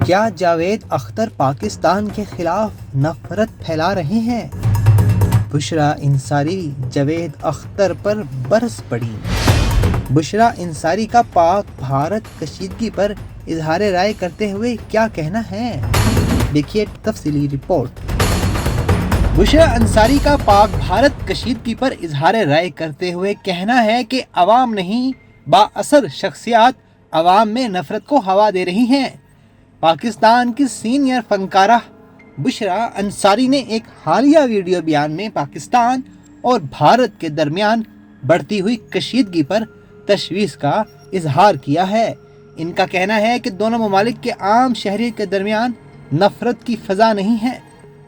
کیا جاوید اختر پاکستان کے خلاف نفرت پھیلا رہے ہیں؟ بشریٰ انصاری جاوید اختر پر برس پڑی۔ بشریٰ انصاری کا پاک بھارت کشیدگی پر اظہار رائے کرتے ہوئے کیا کہنا ہے، دیکھیے تفصیلی رپورٹ۔ بشریٰ انصاری کا پاک بھارت کشیدگی پر اظہار رائے کرتے ہوئے کہنا ہے کہ عوام نہیں، بااثر شخصیات عوام میں نفرت کو ہوا دے رہی ہیں۔ پاکستان کی سینئر فنکارہ بشریٰ انصاری نے ایک حالیہ ویڈیو بیان میں پاکستان اور بھارت کے درمیان بڑھتی ہوئی کشیدگی پر تشویش کا اظہار کیا ہے۔ ان کا کہنا ہے کہ دونوں ممالک کے عام شہری کے درمیان نفرت کی فضا نہیں ہے،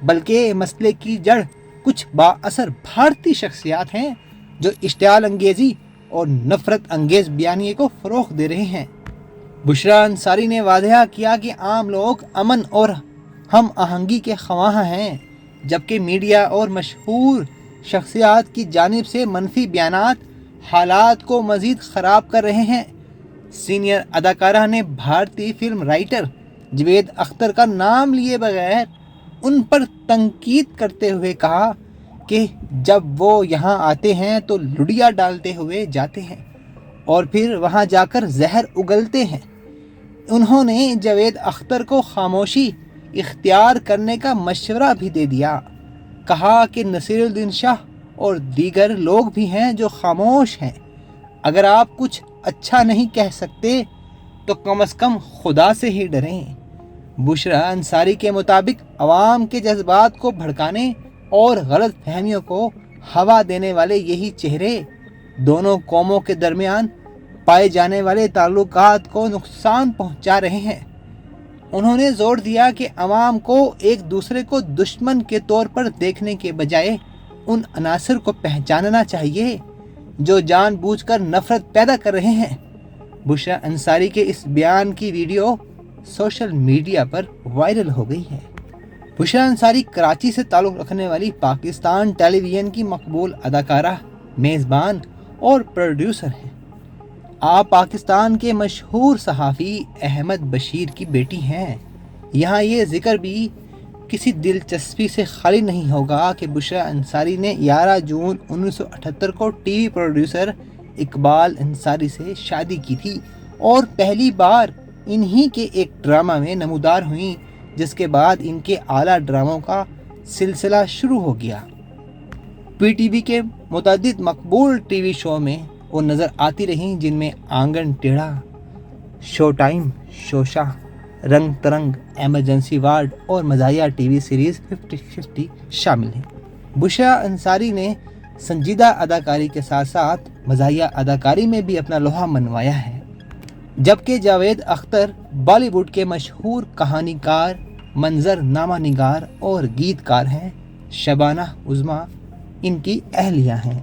بلکہ مسئلے کی جڑ کچھ بااثر بھارتی شخصیات ہیں جو اشتعال انگیزی اور نفرت انگیز بیانیے کو فروغ دے رہے ہیں۔ بشریٰ انصاری نے واضح کیا کہ عام لوگ امن اور ہم آہنگی کے خواہاں ہیں، جبکہ میڈیا اور مشہور شخصیات کی جانب سے منفی بیانات حالات کو مزید خراب کر رہے ہیں۔ سینئر اداکارہ نے بھارتی فلم رائٹر جاوید اختر کا نام لیے بغیر ان پر تنقید کرتے ہوئے کہا کہ جب وہ یہاں آتے ہیں تو لڑیا ڈالتے ہوئے جاتے ہیں اور پھر وہاں جا کر زہر اگلتے ہیں۔ انہوں نے جاوید اختر کو خاموشی اختیار کرنے کا مشورہ بھی دے دیا۔ کہا کہ نصیر الدین شاہ اور دیگر لوگ بھی ہیں جو خاموش ہیں۔ اگر آپ کچھ اچھا نہیں کہہ سکتے تو کم از کم خدا سے ہی ڈریں۔ بشریٰ انصاری کے مطابق عوام کے جذبات کو بھڑکانے اور غلط فہمیوں کو ہوا دینے والے یہی چہرے دونوں قوموں کے درمیان پائے جانے والے تعلقات کو نقصان پہنچا رہے ہیں۔ انہوں نے زور دیا کہ عوام کو ایک دوسرے کو دشمن کے طور پر دیکھنے کے بجائے ان عناصر کو پہچاننا چاہیے جو جان بوجھ کر نفرت پیدا کر رہے ہیں۔ بشریٰ انصاری کے اس بیان کی ویڈیو سوشل میڈیا پر وائرل ہو گئی ہے۔ بشریٰ انصاری کراچی سے تعلق رکھنے والی پاکستان ٹیلی ویژن کی مقبول اداکارہ، میزبان اور پروڈیوسر ہیں۔ آپ پاکستان کے مشہور صحافی احمد بشیر کی بیٹی ہیں۔ یہاں یہ ذکر بھی کسی دلچسپی سے خالی نہیں ہوگا کہ بشریٰ انصاری نے 11 جون 1978 کو T V producer Iqbal Ansari سے شادی کی تھی اور پہلی بار انہی کے ایک ڈرامہ میں نمودار ہوئیں، جس کے بعد ان کے اعلیٰ ڈراموں کا سلسلہ شروع ہو گیا۔ پی ٹی وی کے متعدد مقبول ٹی وی شو میں وہ نظر آتی رہیں، جن میں آنگن ٹیڑھا، شو ٹائم، شوشا، رنگ ترنگ، ایمرجنسی وارڈ اور مزاحیہ ٹی وی سیریز 50-50 شامل ہیں۔ بشریٰ انصاری نے سنجیدہ اداکاری کے ساتھ ساتھ مزاحیہ اداکاری میں بھی اپنا لوہا منوایا ہے، جبکہ جاوید اختر بالی ووڈ کے مشہور کہانی کار، منظر نامہ نگار اور گیت کار ہیں۔ شبانہ عظمیٰ ان کی اہلیہ ہیں۔